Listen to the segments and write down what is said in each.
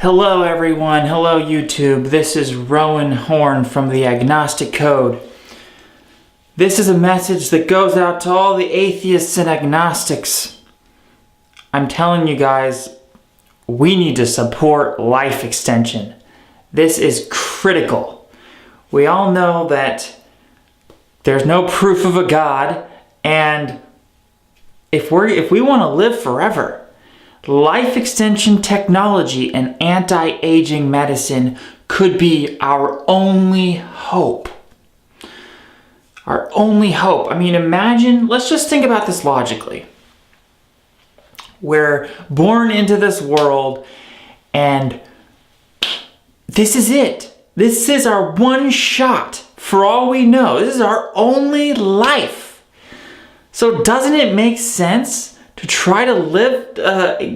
Hello everyone, hello YouTube. This is Rowan Horn from the Agnostic Code. This is a message that goes out to all the atheists and agnostics. I'm telling you guys, we need to support life extension. This is critical. We all know that there's no proof of a God, and if we want to live forever, life extension technology and anti-aging medicine could be our only hope. Our only hope. I mean, imagine, let's just think about this logically. We're born into this world and this is it. This is our one shot. For all we know, this is our only life. So doesn't it make sense to try to live,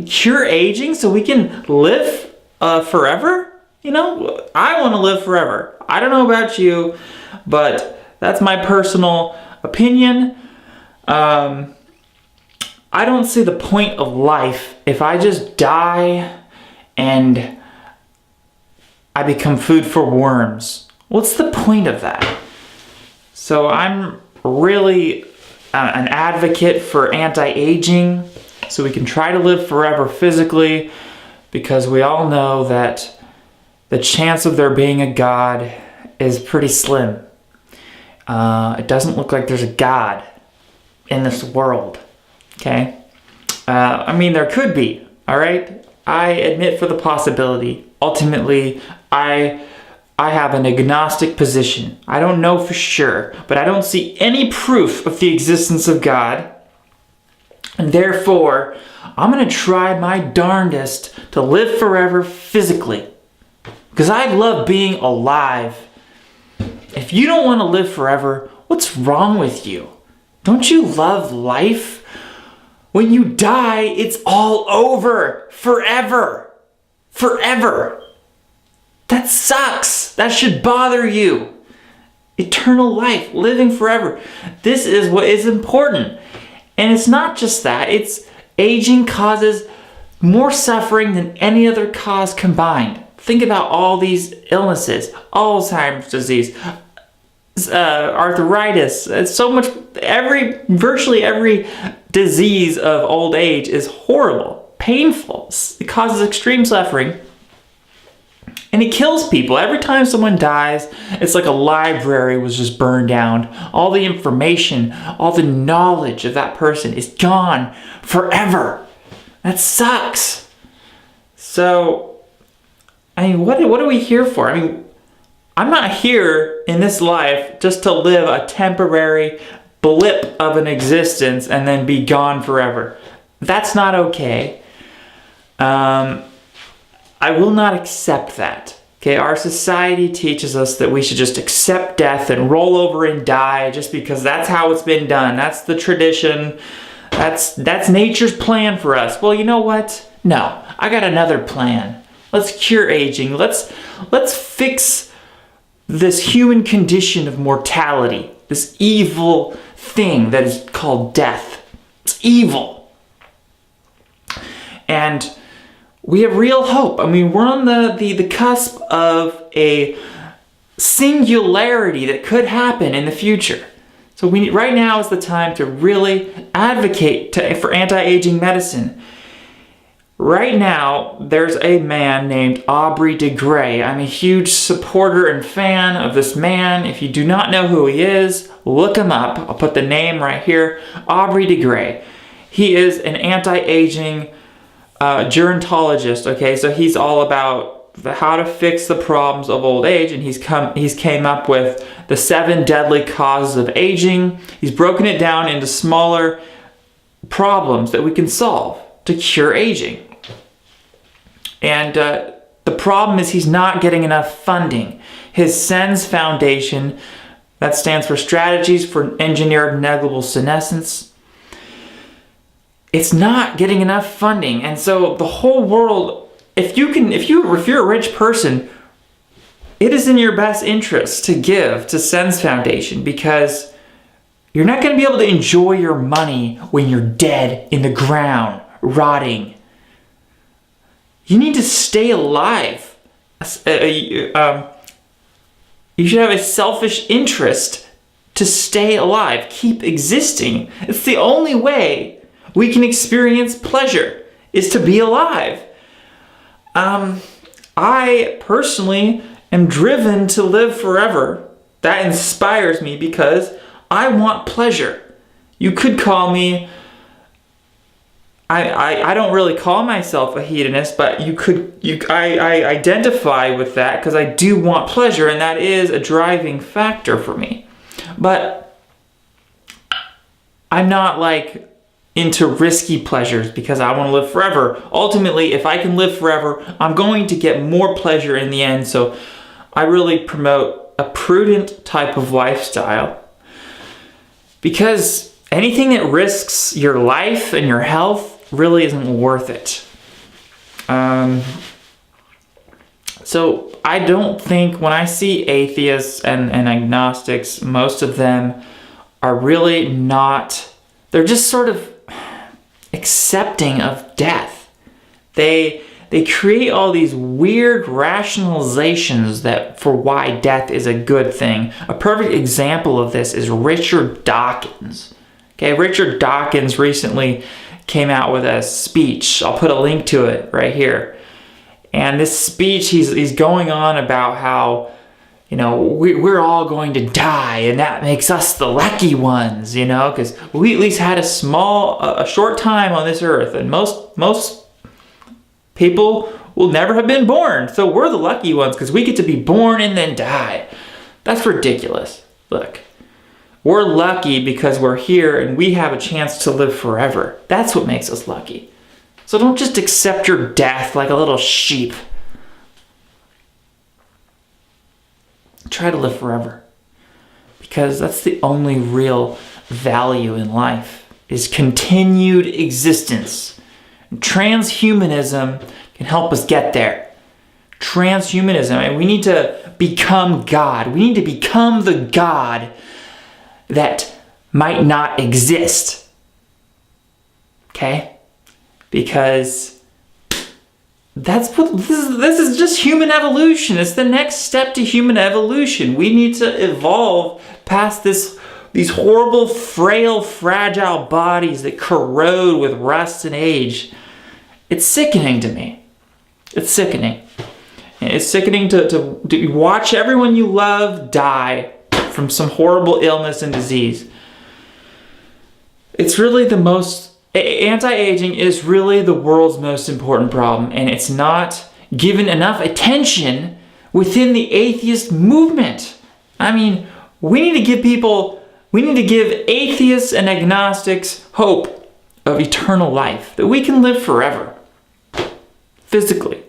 cure aging so we can live forever? You know, I want to live forever. I don't know about you, but that's my personal opinion. I don't see the point of life if I just die and I become food for worms. What's the point of that? So I'm really an advocate for anti-aging so we can try to live forever physically, because we all know that the chance of there being a God is pretty slim. It doesn't look like there's a God in this world, okay? I mean, there could be, all right? I admit for the possibility. Ultimately, I have an agnostic position. I don't know for sure, but I don't see any proof of the existence of God. And therefore, I'm going to try my darndest to live forever physically. Because I love being alive. If you don't want to live forever, what's wrong with you? Don't you love life? When you die, it's all over. Forever. Forever. That sucks. That should bother you. Eternal life, living forever. This is what is important. And it's not just that. It's aging causes more suffering than any other cause combined. Think about all these illnesses. Alzheimer's disease, arthritis. It's so much. Virtually every disease of old age is horrible, painful. It causes extreme suffering. And it kills people. Every time someone dies, it's like a library was just burned down. All the information, all the knowledge of that person is gone forever. That sucks. So, I mean, what are we here for? I mean, I'm not here in this life just to live a temporary blip of an existence and then be gone forever. That's not okay. I will not accept that. Okay, our society teaches us that we should just accept death and roll over and die just because that's how it's been done. That's the tradition. That's nature's plan for us. Well, you know what? No, I got another plan. Let's cure aging. Let's fix this human condition of mortality, this evil thing that is called death. It's evil. And we have real hope. I mean, we're on the cusp of a singularity that could happen in the future. So right now is the time to really advocate for anti-aging medicine. Right now, there's a man named Aubrey de Grey. I'm a huge supporter and fan of this man. If you do not know who he is, look him up. I'll put the name right here. Aubrey de Grey. He is an anti-aging gerontologist. Okay, so he's all about how to fix the problems of old age, and he's came up with the 7 deadly causes of aging. He's broken it down into smaller problems that we can solve to cure aging. And the problem is he's not getting enough funding. His SENS Foundation, that stands for Strategies for Engineered Negligible Senescence, it's not getting enough funding. And so the whole world, if you're a rich person, it is in your best interest to give to SENS Foundation, because you're not going to be able to enjoy your money when you're dead in the ground, rotting. You need to stay alive. You should have a selfish interest to stay alive, keep existing. It's the only way we can experience pleasure, is to be alive. I personally am driven to live forever. That inspires me because I want pleasure. You could call me, I don't really call myself a hedonist, but I identify with that because I do want pleasure, and that is a driving factor for me. But I'm not like into risky pleasures because I want to live forever. Ultimately, if I can live forever, I'm going to get more pleasure in the end. So I really promote a prudent type of lifestyle, because anything that risks your life and your health really isn't worth it. So I don't think, when I see atheists and agnostics, most of them are really not, they're just sort of accepting of death. They create all these weird rationalizations that for why death is a good thing. A perfect example of this is Richard Dawkins. Okay, Richard Dawkins recently came out with a speech. I'll put a link to it right here. And this speech, he's going on about how, we're all going to die, and that makes us the lucky ones, because we at least had a short time on this earth, and most people will never have been born, so we're the lucky ones because we get to be born and then die. That's ridiculous. Look, we're lucky because we're here and we have a chance to live forever. That's what makes us lucky. So don't just accept your death like a little sheep. Try to live forever, because that's the only real value in life, is continued existence. Transhumanism can help us get there. Transhumanism, and we need to become God. We need to become the God that might not exist. Okay? Because that's what this is just human evolution. It's the next step to human evolution. We need to evolve past these horrible, frail, fragile bodies that corrode with rust and age. It's sickening to me. It's sickening. It's sickening to watch everyone you love die from some horrible illness and disease. It's really the most... Anti-aging is really the world's most important problem, and it's not given enough attention within the atheist movement. I mean, we need to give atheists and agnostics hope of eternal life, that we can live forever, physically.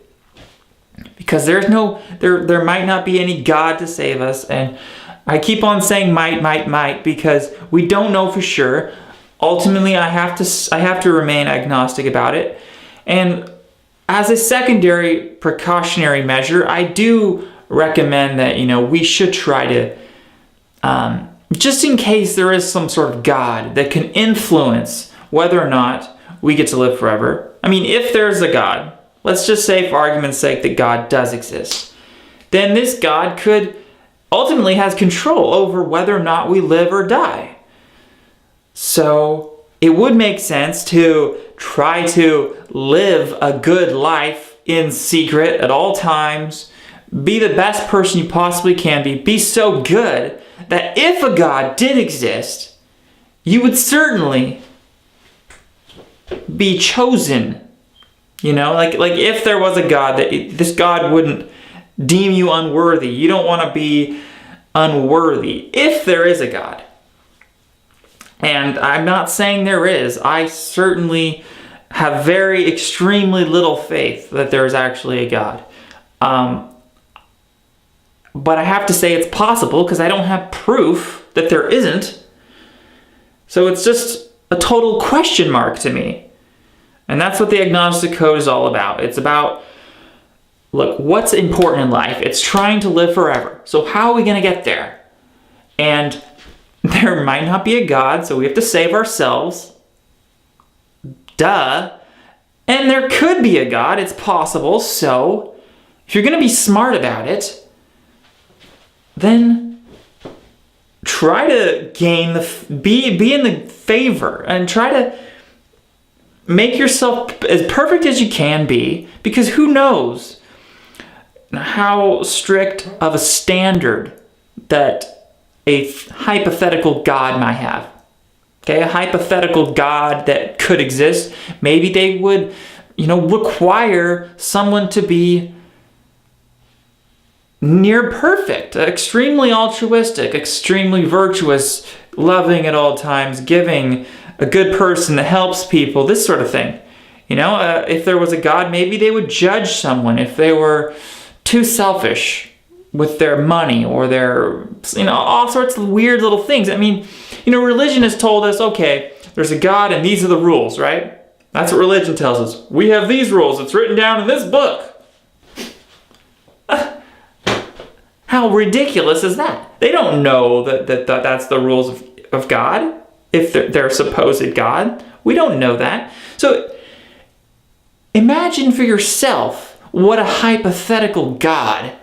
Because there might not be any God to save us, and I keep on saying might, because we don't know for sure. Ultimately, I have to remain agnostic about it. And as a secondary precautionary measure, I do recommend that, we should try to, just in case there is some sort of God that can influence whether or not we get to live forever. I mean, if there's a God, let's just say for argument's sake that God does exist, then this God could ultimately has control over whether or not we live or die. So it would make sense to try to live a good life in secret at all times. Be the best person you possibly can be. Be so good that if a God did exist, you would certainly be chosen. Like if there was a God, this God wouldn't deem you unworthy. You don't want to be unworthy if there is a God. And I'm not saying there is. I certainly have very extremely little faith that there is actually a God. But I have to say it's possible because I don't have proof that there isn't. So it's just a total question mark to me. And that's what the Agnostic Code is all about. It's about, look, what's important in life? It's trying to live forever. So how are we going to get there? And there might not be a God, so we have to save ourselves. Duh. And there could be a God, it's possible. So if you're going to be smart about it, then try to gain be in the favor and try to make yourself as perfect as you can be, because who knows how strict of a standard that a hypothetical God might have. Okay, a hypothetical God that could exist, maybe they would, require someone to be near perfect, extremely altruistic, extremely virtuous, loving at all times, giving, a good person that helps people, this sort of thing. If there was a God, maybe they would judge someone if they were too selfish with their money or their, all sorts of weird little things. I mean, religion has told us, okay, there's a God and these are the rules, right? That's what religion tells us. We have these rules. It's written down in this book. How ridiculous is that? They don't know that that's the rules of God. If they're supposed God, we don't know that. So imagine for yourself what a hypothetical God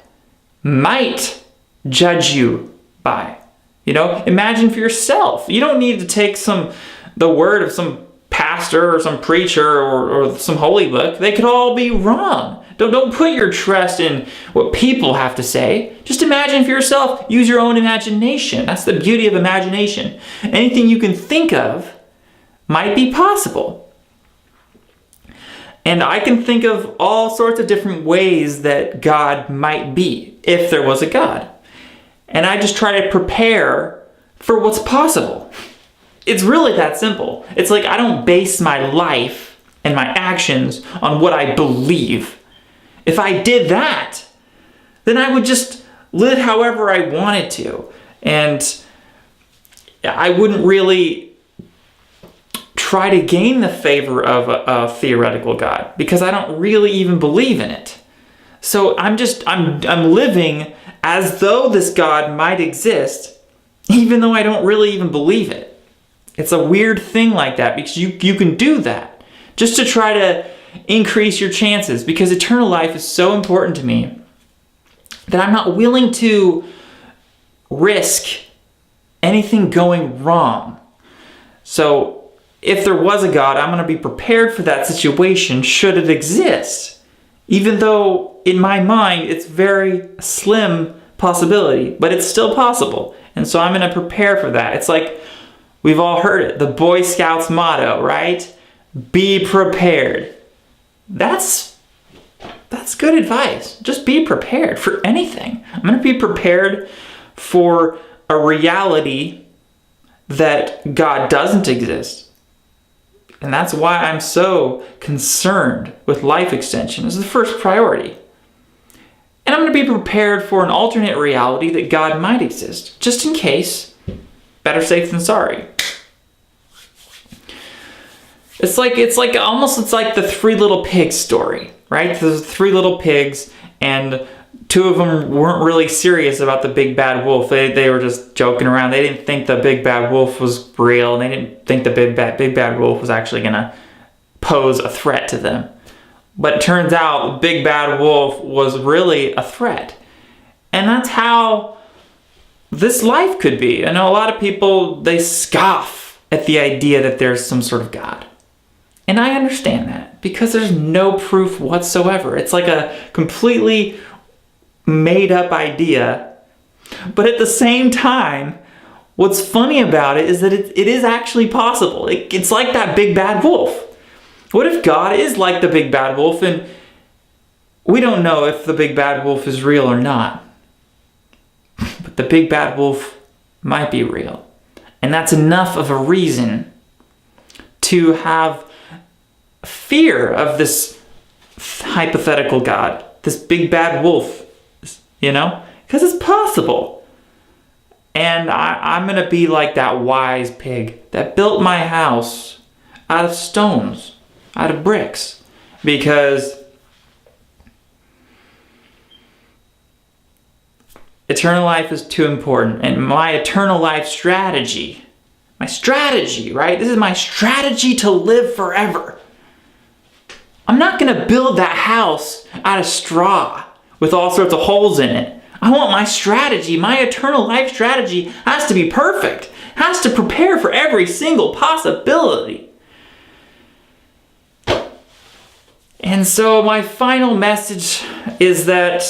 might judge you by. Imagine for yourself. You don't need to take the word of some pastor or some preacher or some holy book. They could all be wrong. Don't put your trust in what people have to say. Just imagine for yourself. Use your own imagination. That's the beauty of imagination. Anything you can think of might be possible. And I can think of all sorts of different ways that God might be, if there was a God. And I just try to prepare for what's possible. It's really that simple. It's like I don't base my life and my actions on what I believe. If I did that, then I would just live however I wanted to. And I wouldn't really try to gain the favor of a theoretical God, because I don't really even believe in it. So I'm living as though this God might exist, even though I don't really even believe it. It's a weird thing like that, because you can do that just to try to increase your chances, because eternal life is so important to me that I'm not willing to risk anything going wrong. So if there was a God, I'm going to be prepared for that situation should it exist, even though in my mind it's very slim possibility, but it's still possible. And so I'm going to prepare for that. It's like we've all heard it, the Boy Scouts motto, right? Be prepared. That's good advice. Just be prepared for anything. I'm going to be prepared for a reality that God doesn't exist. And that's why I'm so concerned with life extension as the first priority. And I'm going to be prepared for an alternate reality that God might exist, just in case. Better safe than sorry. It's like the Three Little Pigs story, right? There's 3 little pigs, and 2 of them weren't really serious about the big bad wolf. They were just joking around. They didn't think the big bad wolf was real, and they didn't think the big bad wolf was actually gonna pose a threat to them. But it turns out the big bad wolf was really a threat. And that's how this life could be. I know a lot of people, they scoff at the idea that there's some sort of God. And I understand that, because there's no proof whatsoever. It's like a completely made up idea. But at the same time, what's funny about it is that it is actually possible. It's like that big bad wolf. What if God is like the big bad wolf and we don't know if the big bad wolf is real or not? But the big bad wolf might be real. And that's enough of a reason to have fear of this hypothetical God, this big bad wolf, because it's possible. And I'm going to be like that wise pig that built my house out of stones, out of bricks, because eternal life is too important. And my eternal life strategy, right? This is my strategy to live forever. I'm not going to build that house out of straw with all sorts of holes in it. I want my strategy, my eternal life strategy has to be perfect. Has to prepare for every single possibility. And so my final message is that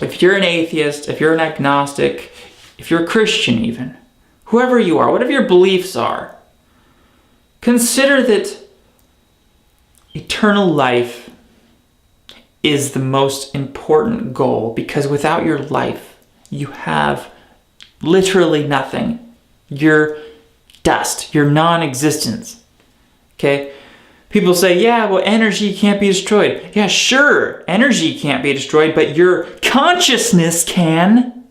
if you're an atheist, if you're an agnostic, if you're a Christian even, whoever you are, whatever your beliefs are, consider that eternal life is the most important goal, because without your life, you have literally nothing. You're dust. You're non-existence. Okay? People say, yeah, well, energy can't be destroyed. Yeah, sure, energy can't be destroyed, but your consciousness can.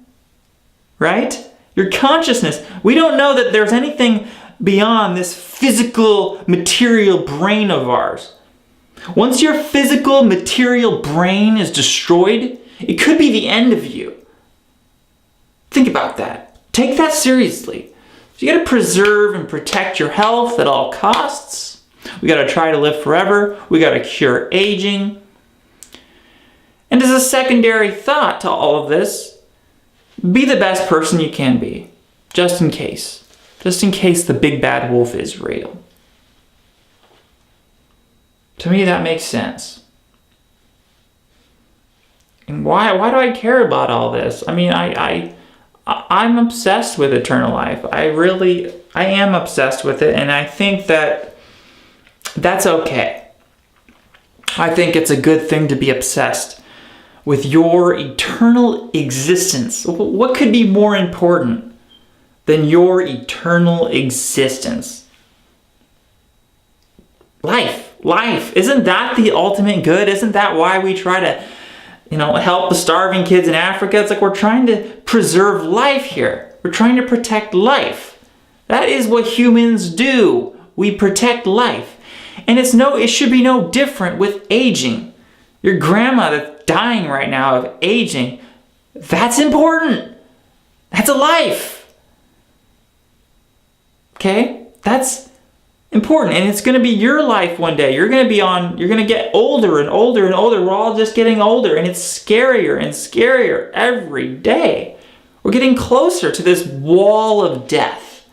Right? Your consciousness. We don't know that there's anything beyond this physical, material brain of ours. Once your physical, material brain is destroyed, it could be the end of you. Think about that. Take that seriously. So you got to preserve and protect your health at all costs. We got to try to live forever. We got to cure aging. And as a secondary thought to all of this, be the best person you can be, just in case. Just in case the big bad wolf is real. To me, that makes sense. And why do I care about all this? I mean, I'm obsessed with eternal life. I am obsessed with it, and I think that that's okay. I think it's a good thing to be obsessed with your eternal existence. What could be more important than your eternal existence? Life. Isn't that the ultimate good? Isn't that why we try to, help the starving kids in Africa? It's like we're trying to preserve life here. We're trying to protect life. That is what humans do. We protect life. And it should be no different with aging. Your grandma that's dying right now of aging, that's important. That's a life. Okay? That's important, and it's going to be your life one day. You're going to get older and older and older. We're all just getting older, and it's scarier and scarier every day. We're getting closer to this wall of death.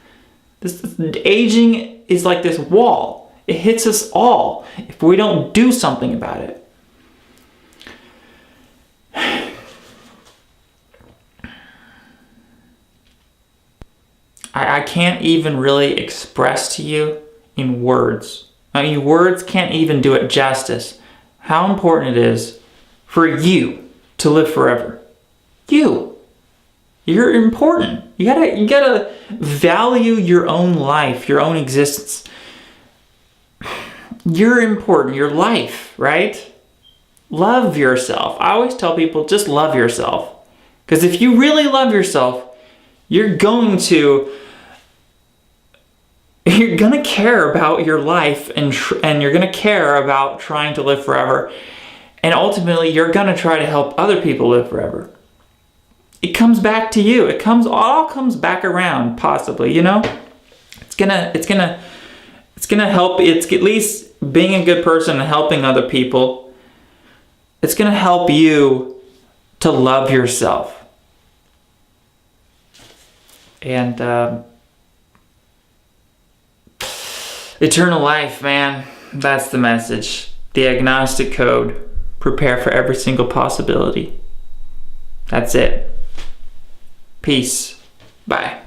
This aging is like this wall. It hits us all if we don't do something about it. I can't even really express to you in words. I mean, words can't even do it justice. How important it is for you to live forever. You're important. You gotta value your own life, your own existence. You're important. Your life, right? Love yourself. I always tell people, just love yourself. Because if you really love yourself, you're going to care about your life, and you're going to care about trying to live forever. And ultimately, you're going to try to help other people live forever. It comes back to you. It all comes back around, possibly, It's going to help. It's at least being a good person and helping other people. It's going to help you to love yourself. And eternal life, man, that's the message. The agnostic code. Prepare for every single possibility. That's it. Peace. Bye.